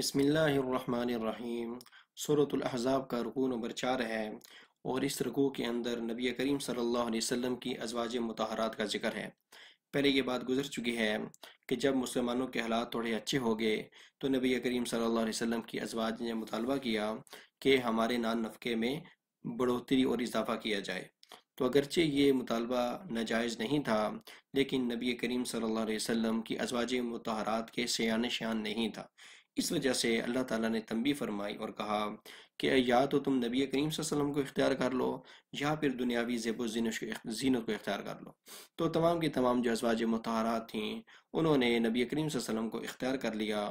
بسم اللہ الرحمن الرحیم۔ سورۃ الاحزاب کا رکوع نمبر 4 ہے، اور اس رکوع کے اندر نبی کریم صلی اللہ علیہ وسلم کی ازواج مطہرات کا ذکر ہے۔ پہلے یہ بات گزر چکی ہے کہ جب مسلمانوں کے حالات تھوڑے اچھے ہو گئے تو نبی کریم صلی اللہ علیہ وسلم کی ازواج نے مطالبہ کیا کہ ہمارے نان نفقے میں بڑھوتری اور اضافہ کیا جائے۔ تو اگرچہ یہ مطالبہ ناجائز نہیں تھا، لیکن نبی کریم صلی اللہ علیہ وسلم کی ازواج مطہرات کے شایان شان نہیں تھا۔ اس وجہ سے اللہ تعالیٰ نے تنبیہ فرمائی اور کہا کہ یا تو تم نبی کریم صلی اللہ علیہ وسلم کو اختیار کر لو، یا پھر دنیاوی زیب و زینت کو اختیار کر لو۔ تو تمام کی تمام جو ازواج مطہرات تھیں انہوں نے نبی کریم صلی اللہ علیہ وسلم کو اختیار کر لیا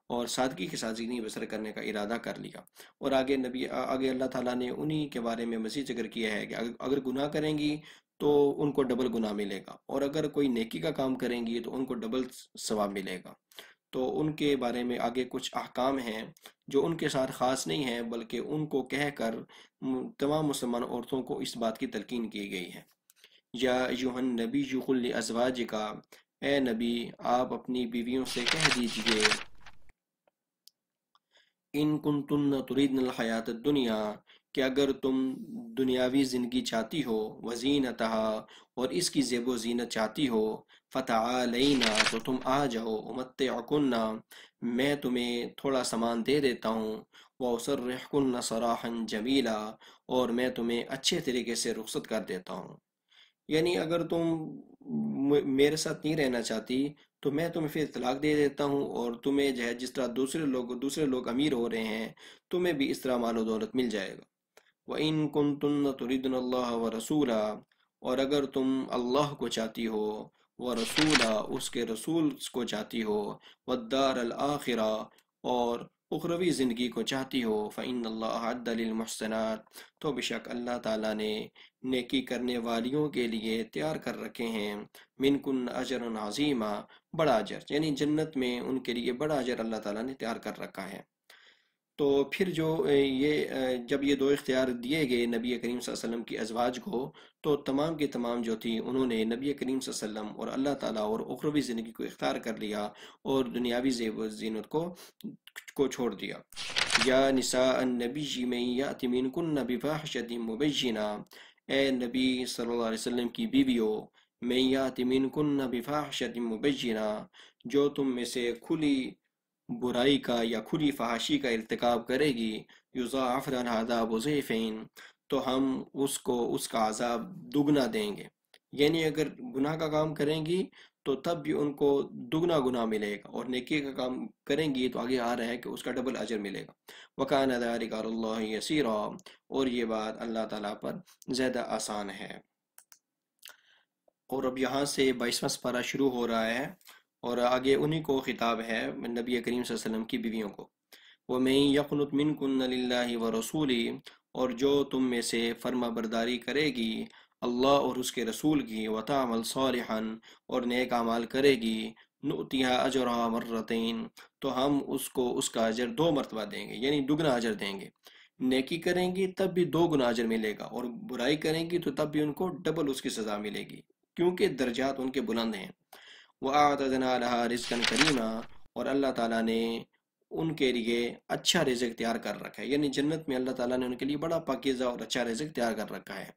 اور سادگی کے ساتھ زندگی بسر کرنے کا ارادہ کر لیا۔ اور آگے اللہ تعالیٰ نے انہی کے بارے میں مزید ذکر کیا ہے کہ اگر گناہ کریں گی تو ان کو ڈبل گناہ ملے گا، اور اگر کوئی نیکی کا کام کریں گی تو ان کو ڈبل ثواب ملے گا۔ تو ان کے بارے میں آگے کچھ احکام ہیں جو ان کے ساتھ خاص نہیں ہیں، بلکہ ان کو کہہ کر تمام مسلمان عورتوں کو اس بات کی تلقین کی گئی ہے۔ یا ایھا النبی قل لازواجک، اے نبی آپ اپنی بیویوں سے کہہ دیجئے، ان کنتن تریدن الحیات الدنیا، کہ اگر تم دنیاوی زندگی چاہتی ہو، وزینتہا اور اس کی زیب و زینت چاہتی ہو، فتعالینا تو تم آ جاؤ، امتعکن میں تمہیں تھوڑا سامان دے دیتا ہوں، واسرحکن سراحا جمیلا اور میں تمہیں اچھے طریقے سے رخصت کر دیتا ہوں۔ یعنی اگر تم میرے ساتھ نہیں رہنا چاہتی تو میں تمہیں پھر طلاق دے دیتا ہوں، اور تمہیں جو ہے جس طرح دوسرے لوگ امیر ہو رہے ہیں تمہیں بھی اس طرح مال و دولت مل جائے گا۔ وَإِن كُنتُنَّ تُرِدْنَ اللَّهَ وَرَسُولَهُ، اور اگر تم اللہ کو چاہتی ہو، وَرَسُولَهُ اس کے رسول کو چاہتی ہو، وَالدَّارَ الْآخِرَةَ اور اخروی زندگی کو چاہتی ہو، فَإِنَّ اللَّهَ أَعَدَّ لِلْمُحْسِنَاتِ تو بے شک اللہ تعالیٰ نے نیکی کرنے والیوں کے لیے تیار کر رکھے ہیں، مِنْكُنَّ أَجْرًا عَظِيمًا بڑا اجر، یعنی جنت میں ان کے لیے بڑا اجر اللہ تعالیٰ نے تیار کر رکھا ہے۔ تو پھر جب یہ دو اختیار دیے گئے نبی کریم صلی اللہ علیہ وسلم کی ازواج کو، تو تمام کی تمام جو تھی انہوں نے نبی کریم صلی اللہ علیہ وسلم اور اللہ تعالیٰ اور اخروی زندگی کو اختیار کر لیا اور دنیاوی زیب و زینت کو چھوڑ دیا۔ یا نساء النبی من یأت منکن بفاحشۃ مبینہ، اے نبی صلی اللہ علیہ وسلم کی بیویوں، من یأت منکن بفاحشۃ مبینہ جو تم میں سے کھلی برائی کا یا کھلی فحاشی کا ارتکاب کرے گی، یضاعف لها العذاب ضعفین تو ہم اس کا عذاب دگنا دیں گے۔ یعنی اگر گناہ کا کام کریں گی تو تب بھی ان کو دگنا گناہ ملے گا، اور نیکی کا کام کریں گی تو آگے آ رہا ہے کہ اس کا ڈبل اجر ملے گا۔ وَكَانَ ذَلِكَ عَلَى اللَّهِ يَسِيرًا اور یہ بات اللہ تعالیٰ پر زیادہ آسان ہے۔ اور اب یہاں سے 22واں پارہ شروع ہو رہا ہے، اور آگے انہی کو خطاب ہے نبی کریم صلی اللہ علیہ وسلم کی بیویوں کو۔ وَمَن يَقْنُتْ مِنْكُنَّ لِلَّهِ وَرَسُولِهِ اور جو تم میں سے فرما برداری کرے گی اللہ اور اس کے رسول کی، وَتَعْمَلْ صَالِحًا اور نیک اعمال کرے گی، نُؤْتِهَا أَجْرَهَا مرتين تو ہم اس کو اس کا اجر 2 مرتبہ دیں گے، یعنی دگنا اجر دیں گے۔ نیکی کریں گی تب بھی 2 گنا اجر ملے گا، اور برائی کریں گی تو تب بھی ان کو ڈبل اس کی سزا ملے گی، کیونکہ درجات ان کے بلند ہیں۔ وَأَعْتَدْنَا لَهَا رِزْقًا كَرِيمًا اور اللہ تعالیٰ نے ان کے لیے اچھا رزق تیار کر رکھا ہے، یعنی جنت میں اللہ تعالیٰ نے ان کے لیے بڑا پاکیزہ اور اچھا رزق تیار کر رکھا ہے۔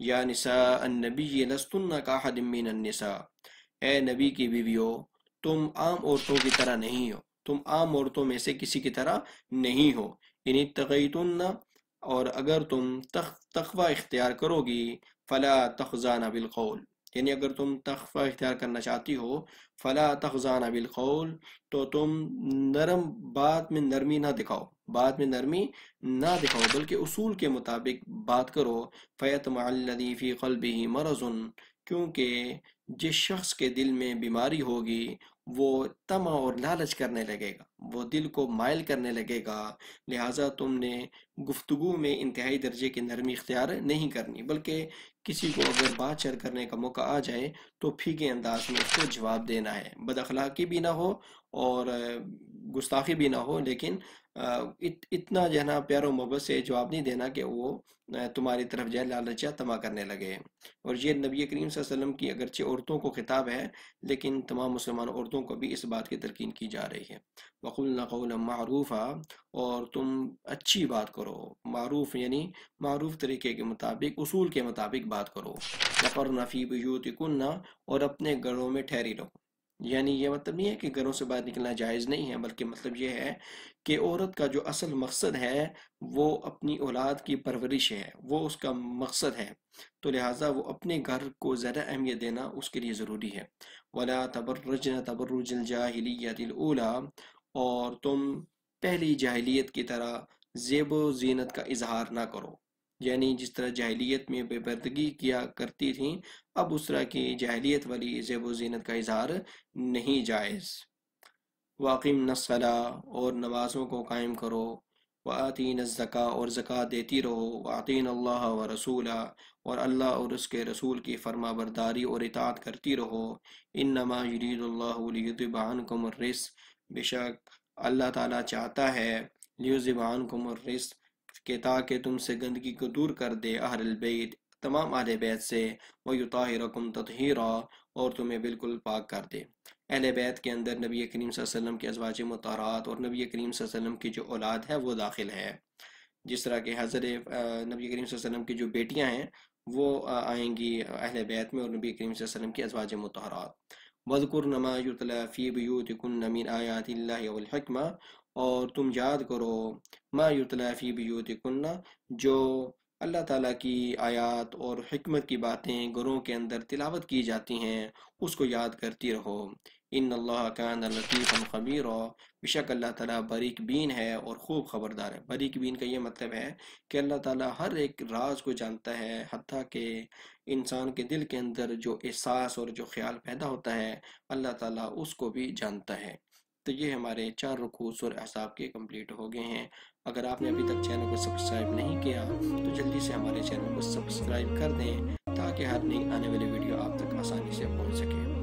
یا نساء النبی لستن کاحد من النساء، اے نبی کی بیویوں تم عام عورتوں کی طرح نہیں ہو، تم عام عورتوں میں سے کسی کی طرح نہیں ہو۔ ان اتقیتن اور اگر تم تقوی اختیار کرو گی، فلا تخضعن بالقول یعنی اگر تم تقوی اختیار کرنا چاہتی ہو، فلا تخضعن بالقول تو تم بات میں نرمی نہ دکھاؤ، بلکہ اصول کے مطابق بات کرو۔ فیطمع الذی فی قلبہ مرض کیونکہ جس شخص کے دل میں بیماری ہوگی وہ طمع اور لالچ کرنے لگے گا، وہ دل کو مائل کرنے لگے گا، لہٰذا تم نے گفتگو میں انتہائی درجے کی نرمی اختیار نہیں کرنی، بلکہ کسی کو اگر بات چیت کرنے کا موقع آ جائے تو پھیکے انداز میں اس کو جواب دینا ہے، بد اخلاقی بھی نہ ہو اور گستاخی بھی نہ ہو، لیکن اتنا جو ہے نا پیار و محبت سے جواب نہیں دینا کہ وہ تمہاری طرف جو ہے لالچ یا طمع کرنے لگے۔ اور یہ نبی کریم صلی اللہ علیہ وسلم کی اگرچہ عورتوں کو خطاب ہے، لیکن تمام مسلمان عورتوں کو بھی اس بات کی تلقین کی جا رہی ہے۔ وَقُلْنَ قَوْلًا مَعْرُوفًا، اور تم اچھی بات کرو، معروف یعنی معروف طریقے کے مطابق، اصول کے مطابق بات کرو۔ وَقَرْنَ فِي بُيُوتِكُنَّ، اور اپنے گھروں میں ٹھہری رہو، یعنی یہ مطلب نہیں ہے کہ گھروں سے باہر نکلنا جائز نہیں ہے، بلکہ مطلب یہ ہے کہ عورت کا جو اصل مقصد ہے وہ اپنی اولاد کی پرورش ہے، وہ اس کا مقصد ہے، تو لہٰذا وہ اپنے گھر کو زیادہ اہمیت دینا اس کے لیے ضروری ہے۔ وَلَا تَبَرَّجْنَ تَبَرُّجَ الْجَاهِلِيَّةِ الْأُولَىٰ، اور تم پہلی جاہلیت کی طرح زیب و زینت کا اظہار نہ کرو، یعنی جس طرح جاہلیت میں بے پردگی کیا کرتی تھیں، اب اس طرح کی جاہلیت والی زیب و زینت کا اظہار نہیں جائز۔ وَأَقِمْنَ الصَّلَاةَ، اور نمازوں کو قائم کرو۔ وَآتِينَ الزَّكَاةَ، اور زکوٰۃ دیتی رہو۔ وَأَطِيعْنَ اللَّهَ وَرَسُولَهُ، اور اللہ اور اس کے رسول کی فرما برداری اور اطاعت کرتی رہو۔ إِنَّمَا يُرِيدُ اللَّهُ لِيُذْهِبَ عَنْكُمُ الرِّجْسَ، بے شک اللہ تعالیٰ چاہتا ہے لِيُذْهِبَ عَنْكُمُ الرِّجْسَ، کہ تاکہ تم سے گندگی کو دور کر دے، اہل البیت، تمام اہل بیت سے، وَيُطَهِّرَكُمْ تَطْهِيرًا، اور تمہیں بالکل پاک کر دے۔ اہل بیت کے اندر نبی کریم صلی اللہ علیہ وسلم کے ازواج مطہرات اور نبی کریم صلی اللہ علیہ وسلم کی جو اولاد ہے وہ داخل ہے، جس طرح کہ حضرت نبی کریم صلی اللہ علیہ وسلم کی جو بیٹیاں ہیں وہ آئیں گی اہل بیت میں، اور نبی کریم صلی اللہ علیہ وسلم کی ازواج مطہرات۔ وَاذْكُرْنَ مَا يُتْلَىٰ فِي بُيُوتِكُنَّ مِنْ آيَاتِ اللَّهِ وَالْحِكْمَةِ، اور تم یاد کرو ما یتلیٰ فی بیوتکن، جو اللہ تعالیٰ کی آیات اور حکمت کی باتیں گھروں کے اندر تلاوت کی جاتی ہیں، اس کو یاد کرتی رہو۔ ان اللہ کان لطیفا خبیرا، بے شک اللہ تعالیٰ باریک بین ہے اور خوب خبردار ہے۔ باریک بین کا یہ مطلب ہے کہ اللہ تعالیٰ ہر ایک راز کو جانتا ہے، حتیٰ کہ انسان کے دل کے اندر جو احساس اور جو خیال پیدا ہوتا ہے اللہ تعالیٰ اس کو بھی جانتا ہے۔ تو یہ ہمارے 4 رکوع سورہ احزاب کے کمپلیٹ ہو گئے ہیں۔ اگر آپ نے ابھی تک چینل کو سبسکرائب نہیں کیا تو جلدی سے ہمارے چینل کو سبسکرائب کر دیں، تاکہ ہر نئی آنے والی ویڈیو آپ تک آسانی سے پہنچ سکے۔